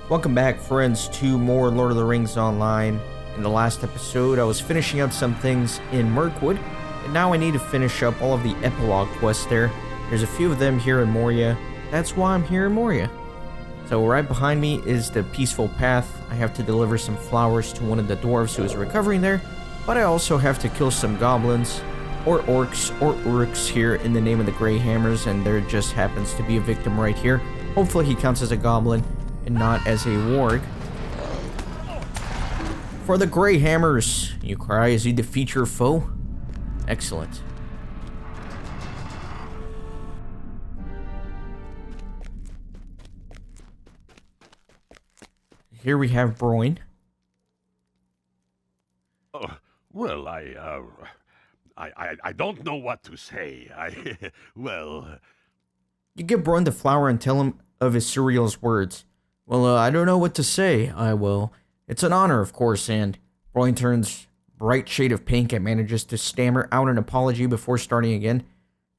Welcome back, friends, to more Lord of the Rings Online. In the last episode, I was finishing up some things in Mirkwood, and now I need to finish up all of the epilogue quests there. There's a few of them here in Moria. That's why I'm here in Moria. So right behind me is the peaceful path. I have to deliver some flowers to one of the dwarves who is recovering there, but I also have to kill some goblins, or orcs, or urks here in the name of the Greyhammers, and there just happens to be a victim right here. Hopefully he counts as a goblin and not as a warg. For the Greyhammers, you cry as you defeat your foe. Excellent. Here we have Broin. Well, I don't know what to say. Well... You give Broin the flower and tell him of his Suriel's words. Well, I don't know what to say. It's an honor, of course, and Broin turns bright shade of pink and manages to stammer out an apology before starting again.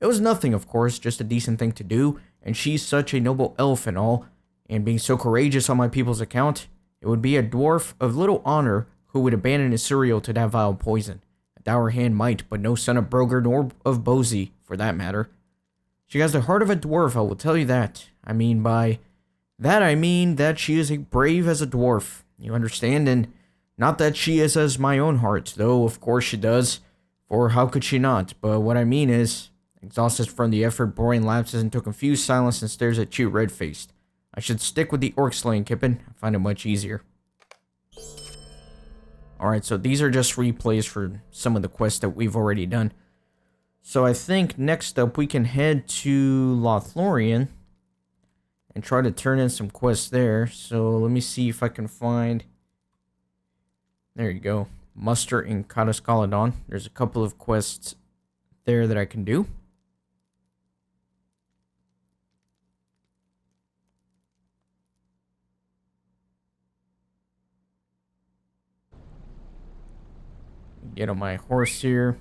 It was nothing, of course, just a decent thing to do, and she's such a noble elf and all, and being so courageous on my people's account, it would be a dwarf of little honor who would abandon his Suriel to that vile poison. A dour hand might, but no son of Broger nor of Bozy, for that matter. She has the heart of a dwarf, I will tell you that. I mean that she is as brave as a dwarf. You understand? And not that she is as my own heart, though of course she does, for how could she not? But what I mean is, exhausted from the effort, Broin lapses into confused silence and stares at you red-faced. I should stick with the orc slaying, Kippen. I find it much easier. Alright, so these are just replays for some of the quests that we've already done. So I think next up we can head to Lothlorien and try to turn in some quests there. So let me see if I can find... There you go. Muster in Cadoskaladon. There's a couple of quests there that I can do. Get on my horse here.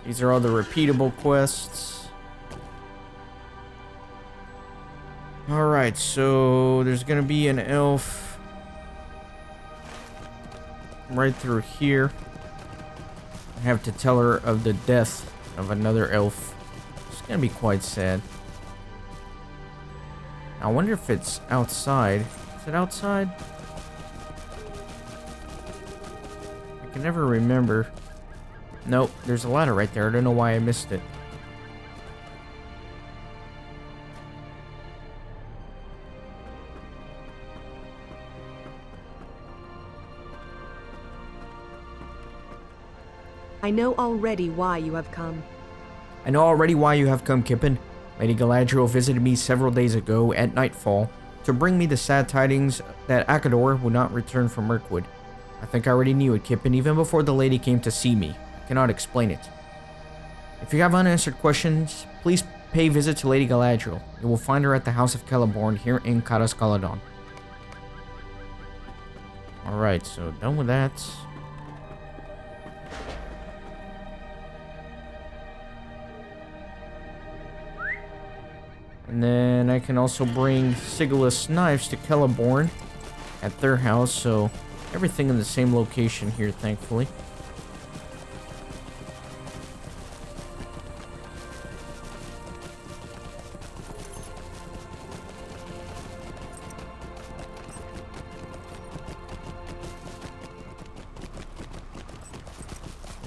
These are all the repeatable quests. Alright, so there's gonna be an elf right through here. I have to tell her of the death of another elf. It's gonna be quite sad. I wonder if it's outside. Is it outside? I can never remember. Nope, there's a ladder right there. I don't know why I missed it. I know already why you have come. I know already why you have come, Kippen. Lady Galadriel visited me several days ago at nightfall to bring me the sad tidings that Akador would not return from Mirkwood. I think I already knew it, Kippen, even before the lady came to see me. I cannot explain it. If you have unanswered questions, please pay visit to Lady Galadriel. You will find her at the House of Celeborn here in Cadoskaladon. Alright, so done with that. And then I can also bring Sigilus knives to Celeborn at their house, so everything in the same location here, thankfully.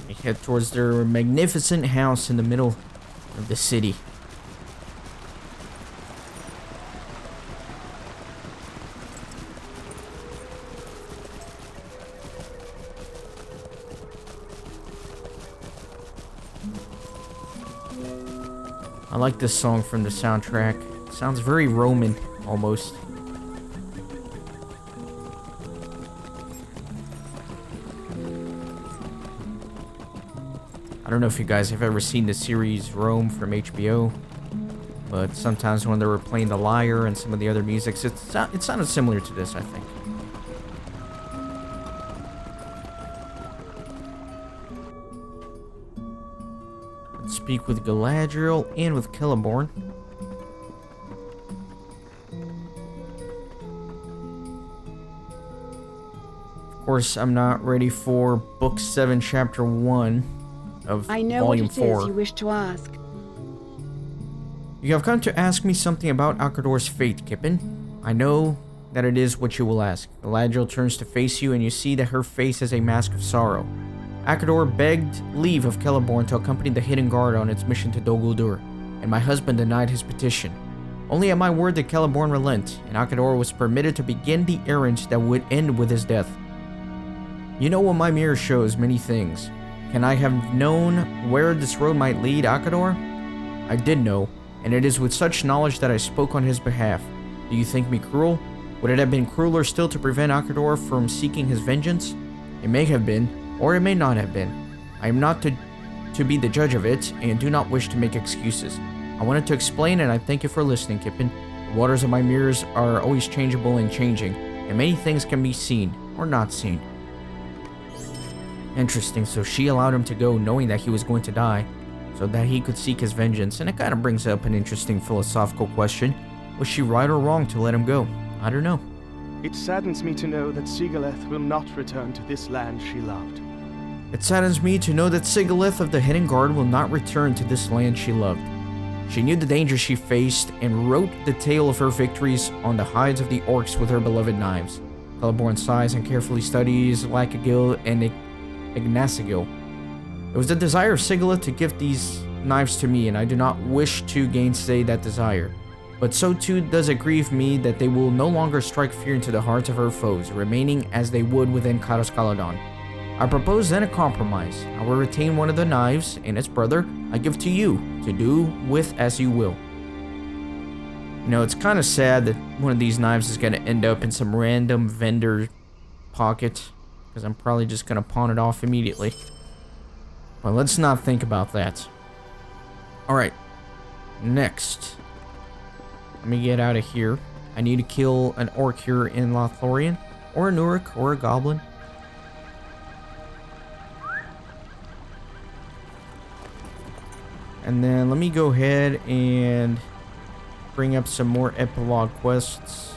We head towards their magnificent house in the middle of the city. I like this song from the soundtrack. It sounds very Roman, almost. I don't know if you guys have ever seen the series Rome from HBO, but sometimes when they were playing The Lyre and some of the other musics, it sounded similar to this, I think. speak with Galadriel and with Celeborn. course, I'm not ready for Book 7, Chapter 1 of I know Volume what it 4. is you wish to ask. You have come to ask me something about Akador's fate, Kippen. I know that it is what you will ask. Galadriel turns to face you, and you see that her face has a mask of sorrow. Akador begged leave of Celeborn to accompany the Hidden Guard on its mission to Dol Guldur, and my husband denied his petition. Only at my word did Celeborn relent, and Akador was permitted to begin the errand that would end with his death. You know what my mirror shows, many things. Can I have known where this road might lead, Akador? I did know, and it is with such knowledge that I spoke on his behalf. Do you think me cruel? Would it have been crueler still to prevent Akador from seeking his vengeance? It may have been, or it may not have been. I am not to be the judge of it, and do not wish to make excuses. I wanted to explain, and I thank you for listening, Kippen. The waters of my mirrors are always changeable and changing, and many things can be seen, or not seen. Interesting, so she allowed him to go knowing that he was going to die, so that he could seek his vengeance, and it kind of brings up an interesting philosophical question. Was she right or wrong to let him go? I don't know. It saddens me to know that Sigaleth will not return to this land she loved. It saddens me to know that Sigaleth of the Hidden Guard will not return to this land she loved. She knew the danger she faced and wrote the tale of her victories on the hides of the orcs with her beloved knives. Celeborn sighs and carefully studies Lakagil and Ignacigil. It was the desire of Sigaleth to give these knives to me, and I do not wish to gainsay that desire. But so too does it grieve me that they will no longer strike fear into the hearts of her foes, remaining as they would within Kados Kaladon. I propose then a compromise. I will retain one of the knives, and its brother I give to you, to do with as you will. You know, it's kind of sad that one of these knives is going to end up in some random vendor pocket, because I'm probably just going to pawn it off immediately. But let's not think about that. Alright, next. Let me get out of here. I need to kill an orc here in Lothlorien, or an Uruk, or a goblin. And then let me go ahead and bring up some more epilogue quests.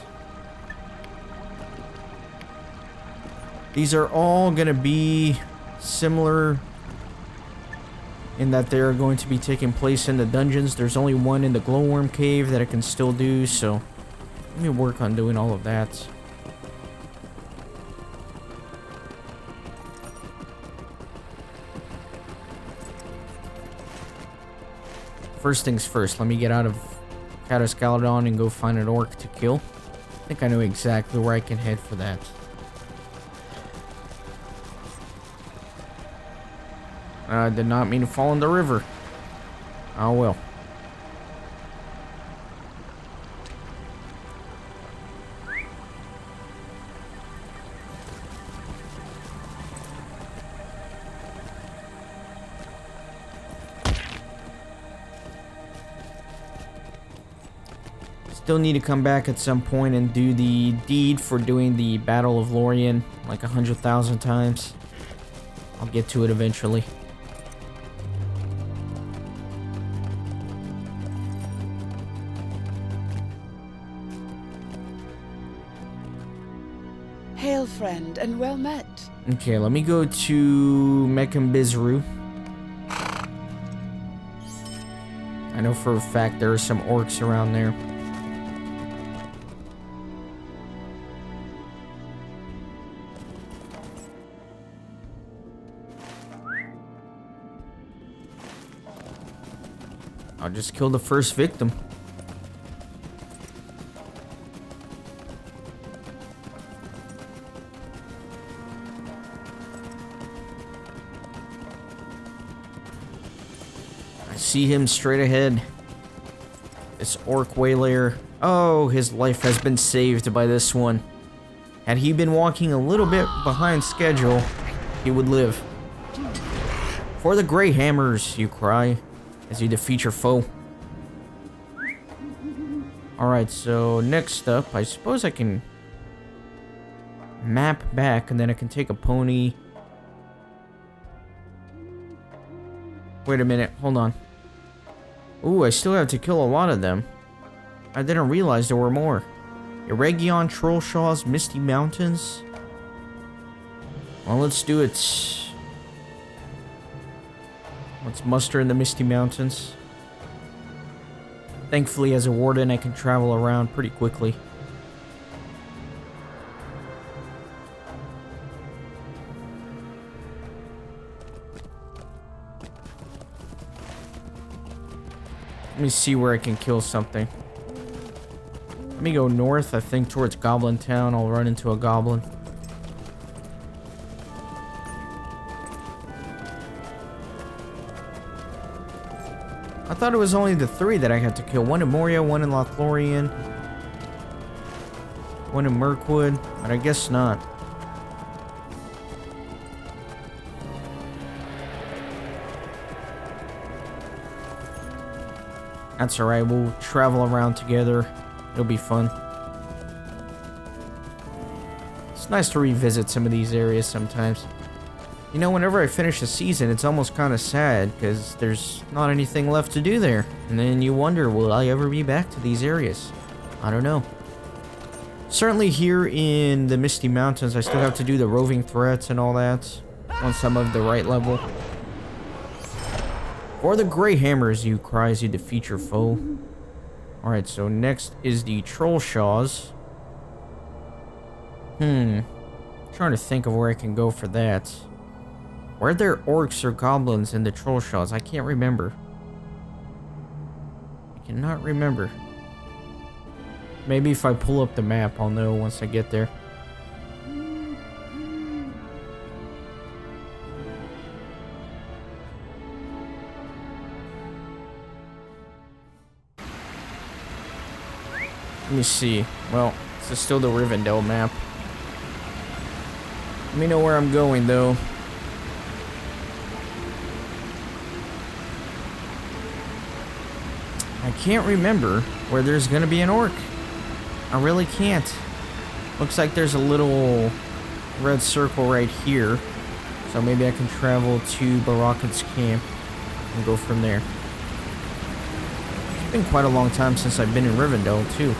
These are all going to be similar in that they're going to be taking place in the dungeons. There's only one in the glowworm cave that I can still do, so let me work on doing all of that. First things first, let me get out of Kados Kaladon and go find an orc to kill. I think I know exactly where I can head for that. I did not mean to fall in the river. Oh well. Still need to come back at some point and do the deed for doing the Battle of Lorien like 100,000 times. I'll get to it eventually. Hail, friend, and well met. Okay, let me go to Mechambizru. I know for a fact there are some orcs around there. I'll just kill the first victim. I see him straight ahead. This orc waylayer. Oh, his life has been saved by this one. Had he been walking a little bit behind schedule, he would live. For the Greyhammers, you cry, as you defeat your foe. Alright, so next up, I suppose I can map back, and then I can take a pony. Wait a minute, hold on. Ooh, I still have to kill a lot of them. I didn't realize there were more. Eregion, Trollshaws, Misty Mountains. Well, let's do it. Let's muster in the Misty Mountains. Thankfully, as a warden, I can travel around pretty quickly. Let me see where I can kill something. Let me go north, I think, towards Goblin Town. I'll run into a goblin. I thought it was only the 3 that I had to kill. One in Moria, one in Lothlorien, one in Mirkwood, but I guess not. That's alright, we'll travel around together. It'll be fun. It's nice to revisit some of these areas sometimes. You know, whenever I finish a season, it's almost kind of sad because there's not anything left to do there. And then you wonder, will I ever be back to these areas? I don't know. Certainly here in the Misty Mountains, I still have to do the roving threats and all that once I'm of the right level. For the Greyhammers, you cry as you defeat your foe. Alright, so next is the Trollshaws. Trying to think of where I can go for that. Were there orcs or goblins in the Trollshaws? I can't remember. I cannot remember. Maybe if I pull up the map, I'll know once I get there. Let me see. Well, this is still the Rivendell map. Let me know where I'm going, though. I can't remember where there's gonna be an orc. I really can't. Looks like there's a little red circle right here. So maybe I can travel to Barakin's camp and go from there. It's been quite a long time since I've been in Rivendell, too.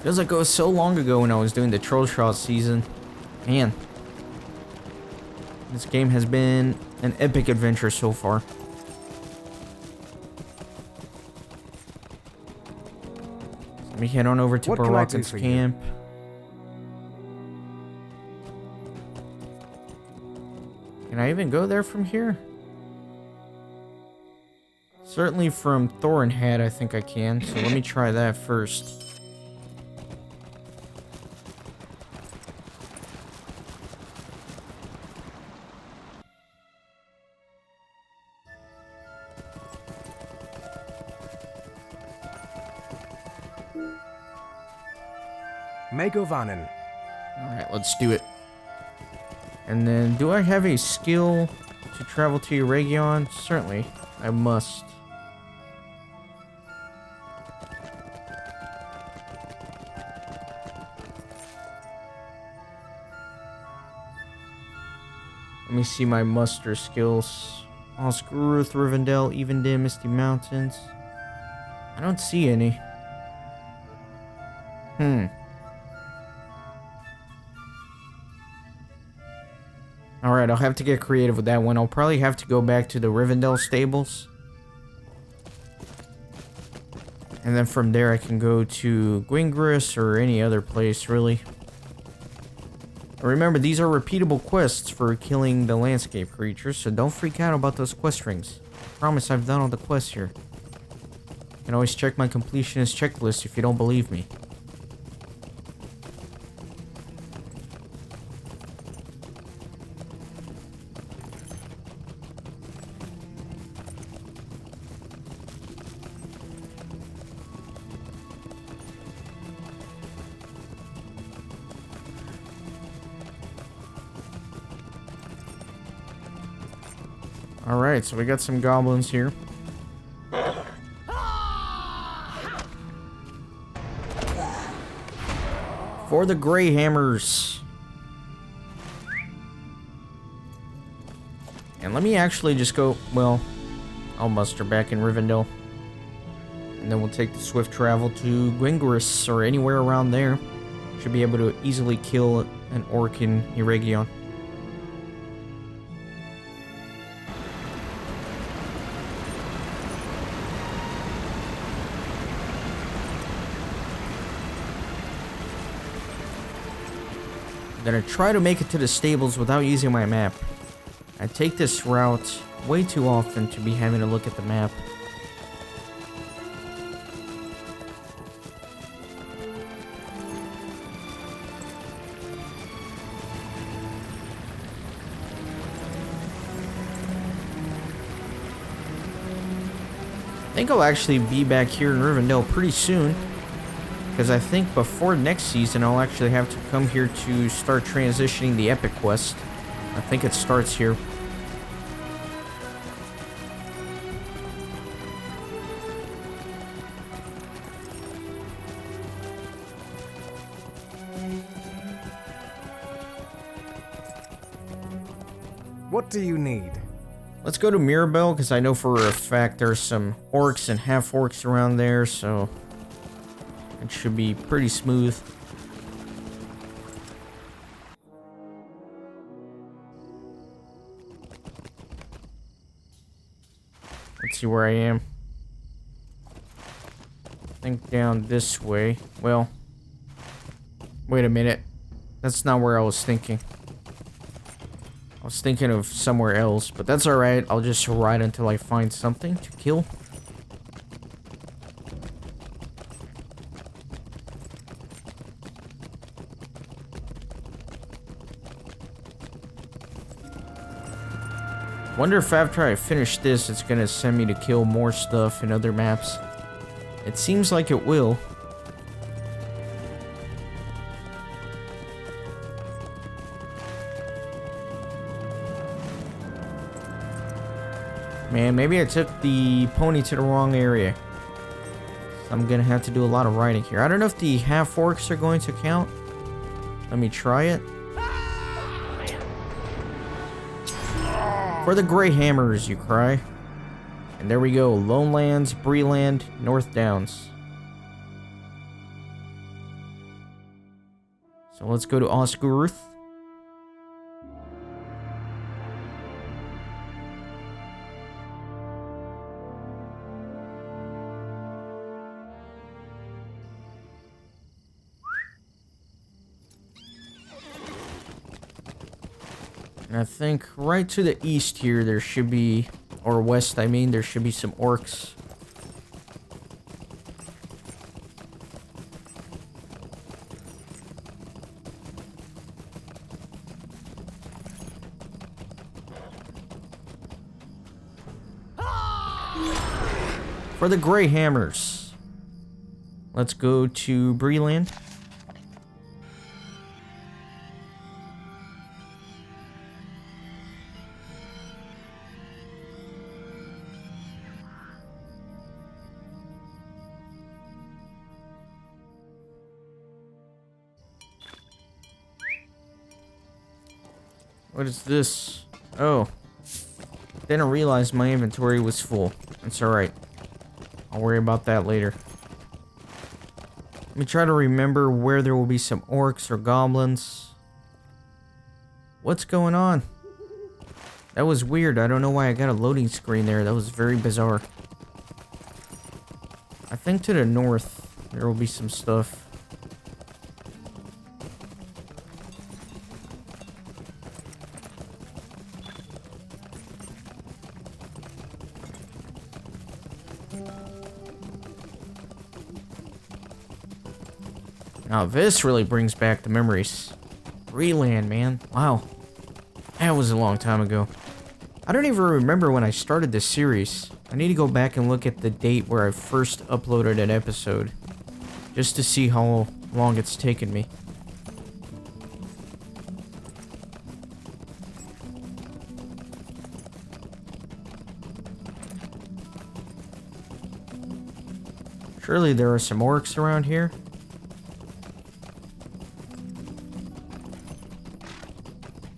Feels like it was so long ago when I was doing the Trollshaw season. Man. This game has been an epic adventure so far. Let me head on over to Barakin's camp. Can I even go there from here? Certainly from Thorinhead, I think I can. So let me try that first. Megovanen. Alright, let's do it. And then, do I have a skill to travel to Eregion? Certainly, I must. Let me see my muster skills. Oscaruth, Rivendell, Evendim, Misty Mountains. I don't see any. Alright, I'll have to get creative with that one. I'll probably have to go back to the Rivendell stables. And then from there I can go to Gwingris or any other place, really. Remember, these are repeatable quests for killing the landscape creatures, so don't freak out about those quest rings. I promise I've done all the quests here. You can always check my completionist checklist if you don't believe me. Alright, so we got some goblins here. For the Greyhammers. And let me actually just go, well, I'll muster back in Rivendell. And then we'll take the swift travel to Gwingris or anywhere around there. Should be able to easily kill an orc in Eregion. I'm gonna try to make it to the stables without using my map. I take this route way too often to be having to look at the map. I think I'll actually be back here in Rivendell pretty soon. Because I think before next season, I'll actually have to come here to start transitioning the Epic Quest. I think it starts here. What do you need? Let's go to Mirabel, because I know for a fact there's some orcs and half-orcs around there, so it should be pretty smooth. Let's see where I am. I think down this way. Well, wait a minute. That's not where I was thinking. I was thinking of somewhere else, but that's alright. I'll just ride until I find something to kill. Wonder if after I finish this, it's gonna send me to kill more stuff in other maps. It seems like it will. Man, maybe I took the pony to the wrong area. I'm gonna have to do a lot of riding here. I don't know if the half-orcs are going to count. Let me try it. For the Greyhammers, you cry. And there we go. Lone Lands, Breeland, North Downs. So let's go to Osgiliath. And I think right to the east here, there should be, or west, I mean, there should be some orcs. For the Greyhammers, let's go to Breeland. What is this? Oh. Didn't realize my inventory was full. It's alright. I'll worry about that later. Let me try to remember where there will be some orcs or goblins. What's going on? That was weird. I don't know why I got a loading screen there. That was very bizarre. I think to the north there will be some stuff. Now this really brings back the memories. Breeland, man. Wow. That was a long time ago. I don't even remember when I started this series. I need to go back and look at the date where I first uploaded an episode. Just to see how long it's taken me. Surely there are some orcs around here.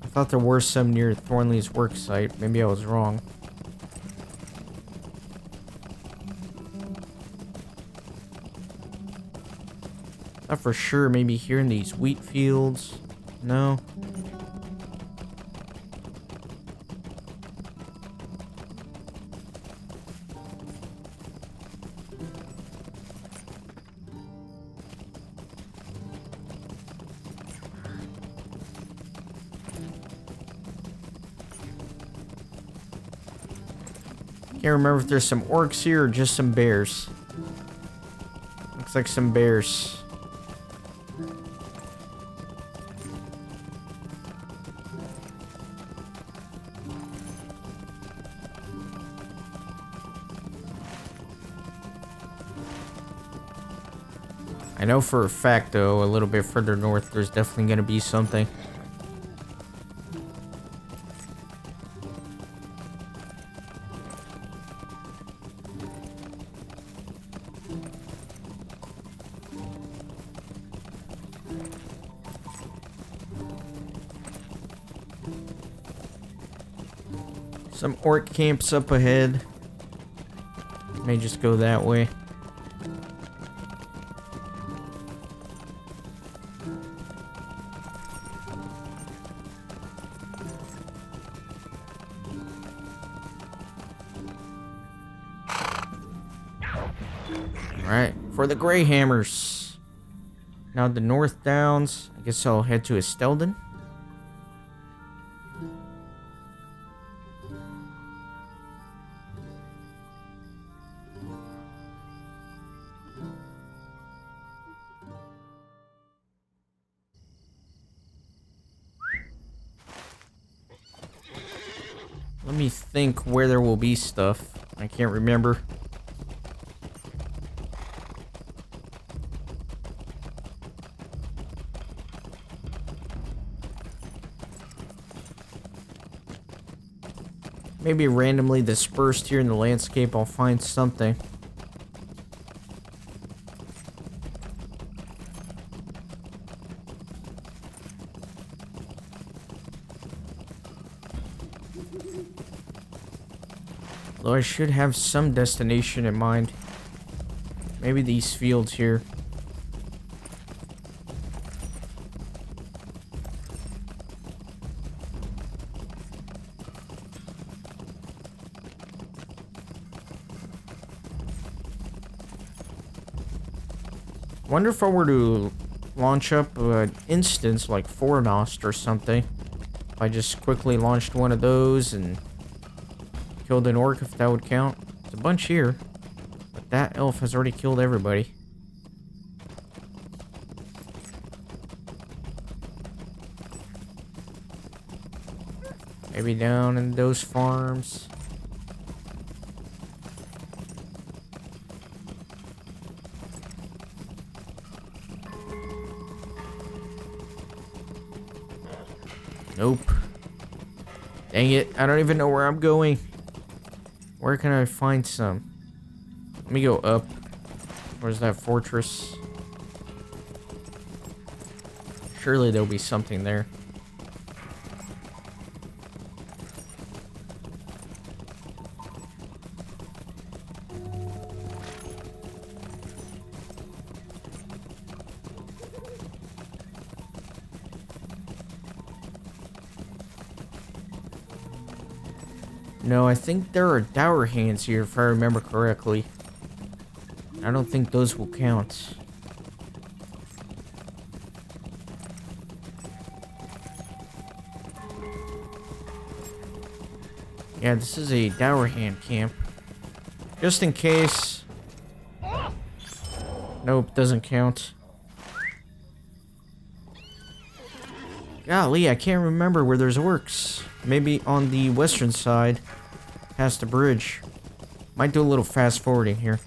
I thought there were some near Thornley's work site. Maybe I was wrong. Not for sure, maybe here in these wheat fields. No. Can't remember if there's some orcs here or just some bears. Looks like some bears. I know for a fact, though, a little bit further north, there's definitely going to be something. Some orc camps up ahead. May just go that way. Alright, for the Greyhammers. Now the North Downs. I guess I'll head to Estelden. Let me think where there will be stuff. I can't remember. Maybe randomly dispersed here in the landscape, I'll find something. Though I should have some destination in mind. Maybe these fields here. Wonder if I were to launch up an instance like Fornost or something. If I just quickly launched one of those and killed an orc, if that would count. There's a bunch here, but that elf has already killed everybody. Maybe down in those farms. Nope. Dang it, I don't even know where I'm going. Where can I find some? Let me go up. Where's that fortress? Surely there'll be something there. No, I think there are dower hands here, if I remember correctly. I don't think those will count. Yeah, this is a dower hand camp. Just in case. Nope, doesn't count. Golly, I can't remember where there's orcs. Maybe on the western side, past the bridge. Might do a little fast forwarding here.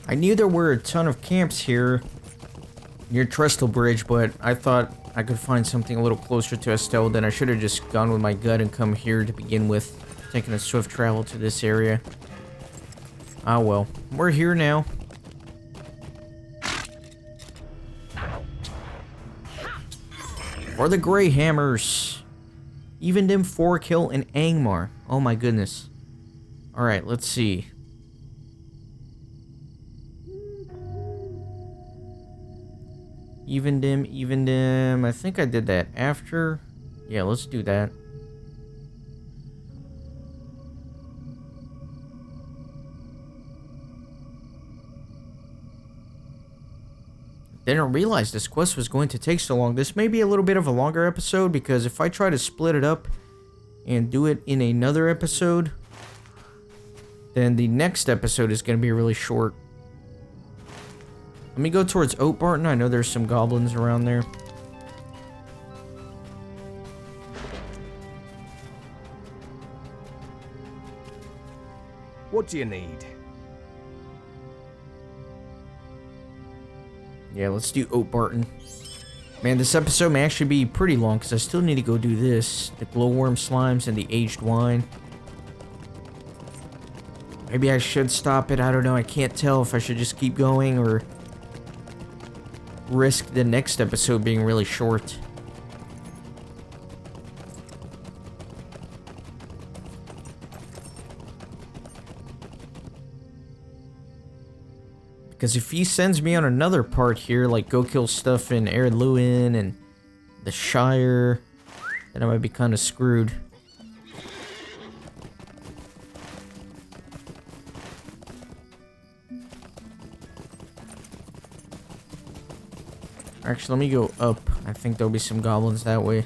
I knew there were a ton of camps here near Trestle Bridge, but I thought I could find something a little closer to Estelle. Then I should have just gone with my gut and come here to begin with, taking a swift travel to this area. Ah well, we're here now. For the Greyhammers. Even them 4-kill in Angmar. Oh my goodness. Alright, let's see. Even them. I think I did that after. Yeah, let's do that. Didn't realize this quest was going to take so long. This may be a little bit of a longer episode because if I try to split it up and do it in another episode, then the next episode is going to be really short. Let me go towards Oat Barton. I know there's some goblins around there. What do you need? Yeah, let's do Oat Barton. Man, this episode may actually be pretty long because I still need to go do this. The glowworm slimes and the aged wine. Maybe I should stop it. I don't know. I can't tell if I should just keep going or risk the next episode being really short. Because if he sends me on another part here, like go kill stuff in Ered Luin and the Shire, then I might be kind of screwed. Actually, let me go up. I think there'll be some goblins that way.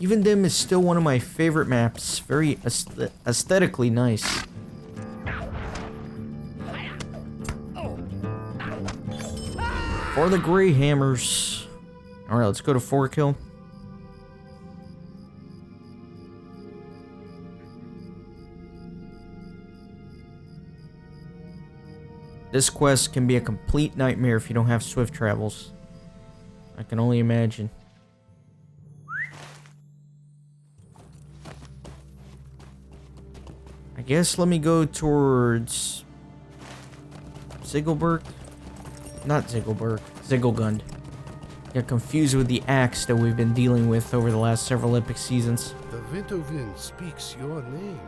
Even Dim is still one of my favorite maps. Very aesthetically nice. For the Greyhammers. Alright, let's go to 4-kill. This quest can be a complete nightmare if you don't have swift travels. I can only imagine. I guess let me go towards Ziggelberg. Not Ziggelberg. Ziggelgund. Got confused with the axe that we've been dealing with over the last several epic seasons. The winter wind speaks your name.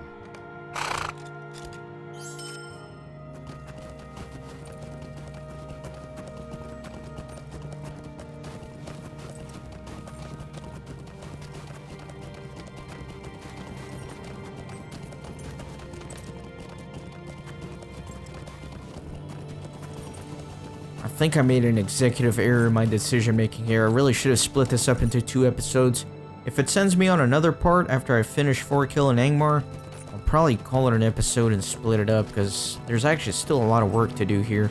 I think I made an executive error in my decision making here. I really should have split this up into 2 episodes. If it sends me on another part after I finish 4-kill in Angmar, I'll probably call it an episode and split it up because there's actually still a lot of work to do here.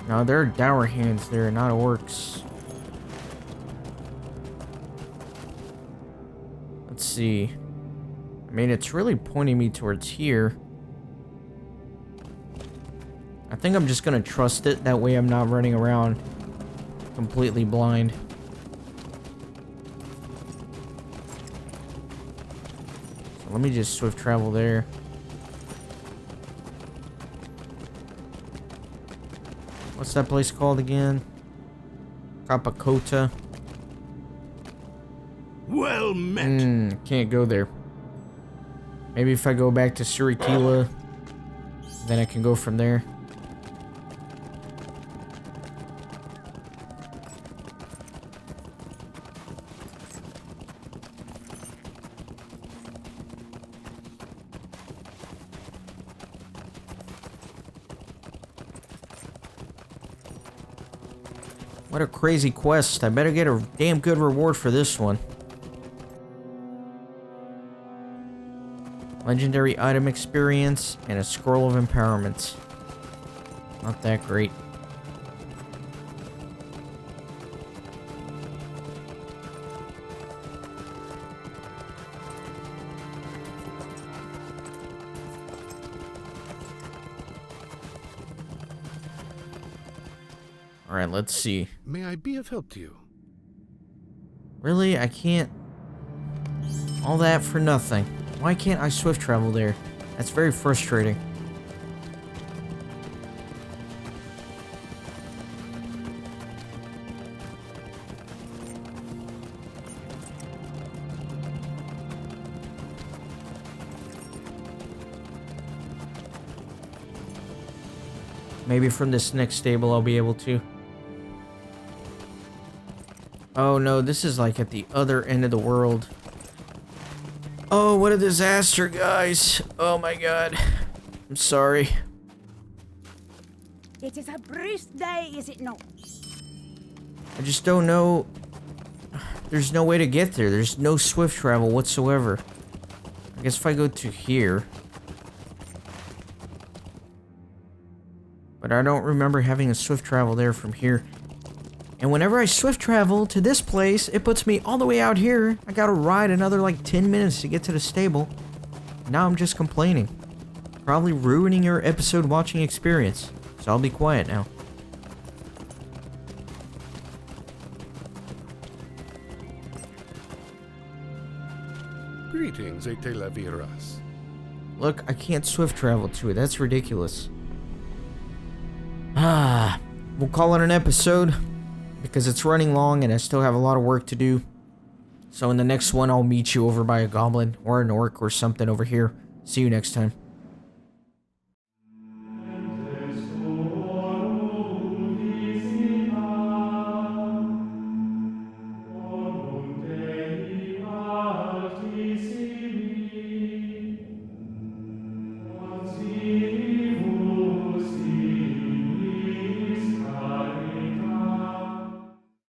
Now there are dour hands there, not orcs. Let's see. I mean, it's really pointing me towards here. I think I'm just gonna trust it. That way I'm not running around completely blind. So let me just swift travel there. What's that place called again? Kapakota. Well met. Can't go there. Maybe if I go back to Surikila, then I can go from there. What a crazy quest. I better get a damn good reward for this one. Legendary item experience and a scroll of empowerment. Not that great. Alright, let's see. May I be of help to you? Really? I can't... All that for nothing. Why can't I swift travel there? That's very frustrating. Maybe from this next stable I'll be able to. Oh no, this is like at the other end of the world. Oh, what a disaster, guys. Oh my god. I'm sorry. It is a brief day, is it not? I just don't know. There's no way to get there. There's no swift travel whatsoever. I guess if I go to here. But I don't remember having a swift travel there from here. And whenever I swift travel to this place, it puts me all the way out here. I gotta ride another like 10 minutes to get to the stable. Now I'm just complaining. Probably ruining your episode watching experience. So I'll be quiet now. Greetings, Etelaviras. Look, I can't swift travel to it. That's ridiculous. We'll call it an episode. Because it's running long and I still have a lot of work to do. So in the next one, I'll meet you over by a goblin or an orc or something over here. See you next time.